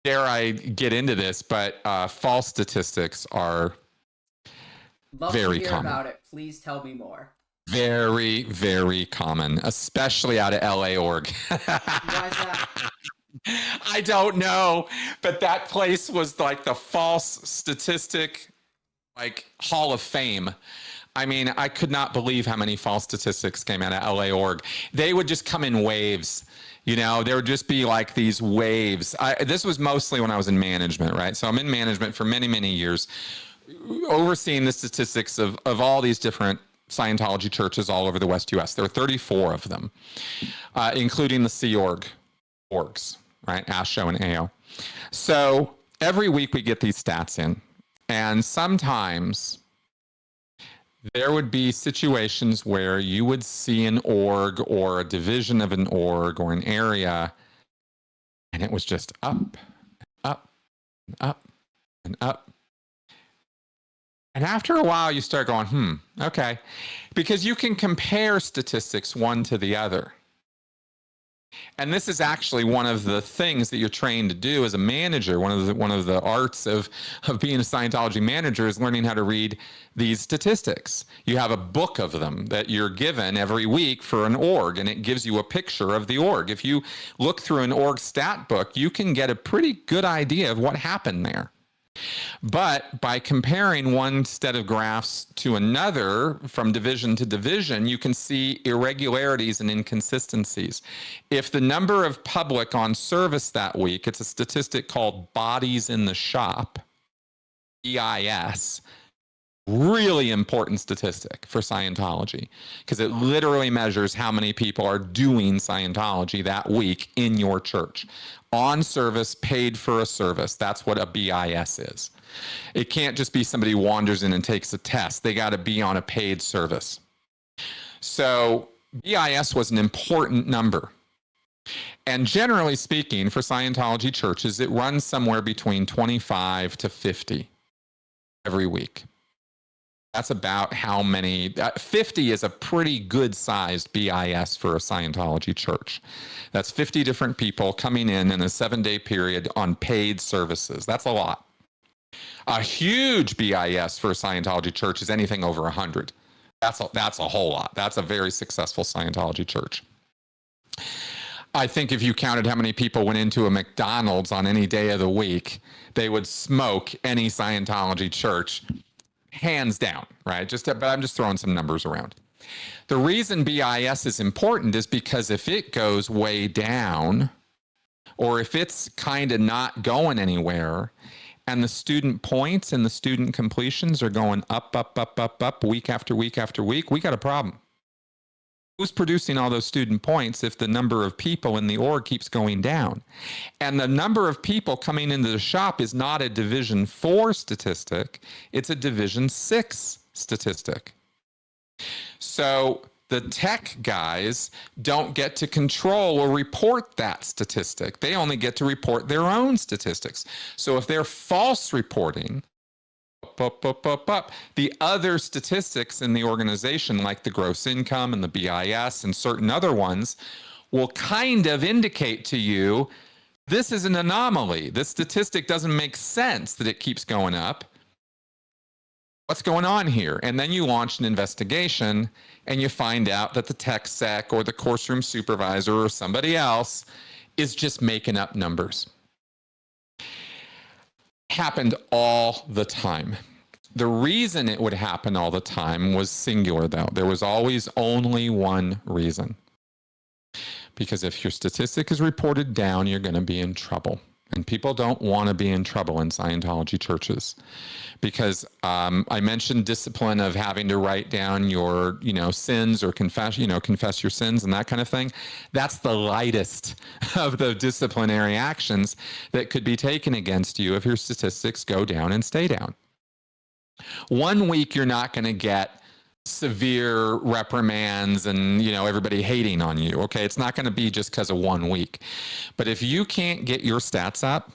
dare I get into this, but false statistics are Love to very hear common. about it. Please tell me more. Very, very common, especially out of LA Org. Why is that? I don't know, but that place was like the false statistic, like Hall of Fame. I mean, I could not believe how many false statistics came out of LA Org. They would just come in waves. You know, there would just be like these waves. This was mostly when I was in management, right? So I'm in management for many, many years, overseeing the statistics of all these different Scientology churches all over the West US. There are 34 of them, including the Sea Org orgs, right? ASHO and AO. So every week we get these stats in, and sometimes there would be situations where you would see an org or a division of an org or an area, and it was just up, up, up, and up. And after a while, you start going, okay, because you can compare statistics one to the other. And this is actually one of the things that you're trained to do as a manager. One of the arts of being a Scientology manager is learning how to read these statistics. You have a book of them that you're given every week for an org, and it gives you a picture of the org. If you look through an org stat book, you can get a pretty good idea of what happened there. But by comparing one set of graphs to another from division to division, you can see irregularities and inconsistencies. If the number of public on service that week, it's a statistic called bodies in the shop, BIS, really important statistic for Scientology, because it literally measures how many people are doing Scientology that week in your church. On service, paid for a service. That's what a BIS is. It can't just be somebody who wanders in and takes a test. They got to be on a paid service. So BIS was an important number. And generally speaking, for Scientology churches, it runs somewhere between 25 to 50 every week. That's about how many, 50 is a pretty good sized BIS for a Scientology church. That's 50 different people coming in a 7-day period on paid services. That's a lot. A huge BIS for a Scientology church is anything over 100. That's a whole lot. That's a very successful Scientology church. I think if you counted how many people went into a McDonald's on any day of the week, they would smoke any Scientology church. Hands down, right? But I'm just throwing some numbers around. The reason BIS is important is because if it goes way down, or if it's kind of not going anywhere, and the student points and the student completions are going up, up, up, up, up, week after week after week, we got a problem. Who's producing all those student points if the number of people in the org keeps going down? And the number of people coming into the shop is not a Division 4 statistic, it's a Division 6 statistic. So the tech guys don't get to control or report that statistic. They only get to report their own statistics. So if they're false reporting, the other statistics in the organization, like the gross income and the BIS and certain other ones, will kind of indicate to you, this is an anomaly. This statistic doesn't make sense that it keeps going up. What's going on here? And then you launch an investigation and you find out that the tech sec or the course room supervisor or somebody else is just making up numbers. Happened all the time. The reason it would happen all the time was singular, though. There was always only one reason. Because if your statistic is reported down, you're going to be in trouble. And people don't want to be in trouble in Scientology churches. Because I mentioned discipline of having to write down your, sins or confess your sins and that kind of thing. That's the lightest of the disciplinary actions that could be taken against you if your statistics go down and stay down. 1 week, you're not going to get severe reprimands and, everybody hating on you. Okay. It's not going to be just because of 1 week. But if you can't get your stats up,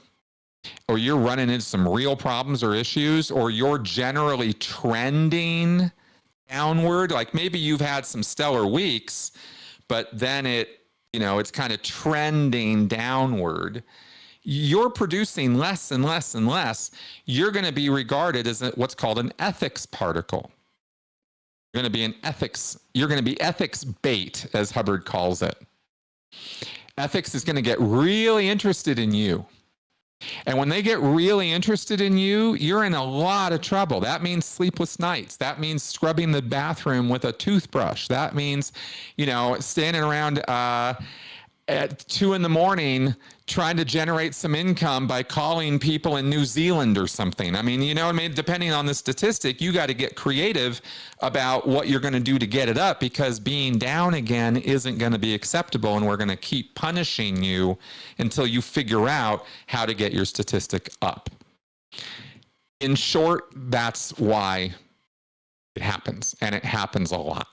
or you're running into some real problems or issues, or you're generally trending downward, like maybe you've had some stellar weeks, but then it's kind of trending downward, you're producing less and less and less, you're going to be regarded as what's called an ethics particle. You're going to be ethics bait, as Hubbard calls it. Ethics is going to get really interested in you. And when they get really interested in you, you're in a lot of trouble. That means sleepless nights. That means scrubbing the bathroom with a toothbrush. That means, standing around at 2 a.m. trying to generate some income by calling people in New Zealand or something. I mean, depending on the statistic, you got to get creative about what you're going to do to get it up, because being down again isn't going to be acceptable, and we're going to keep punishing you until you figure out how to get your statistic up. In short, that's why it happens, and it happens a lot.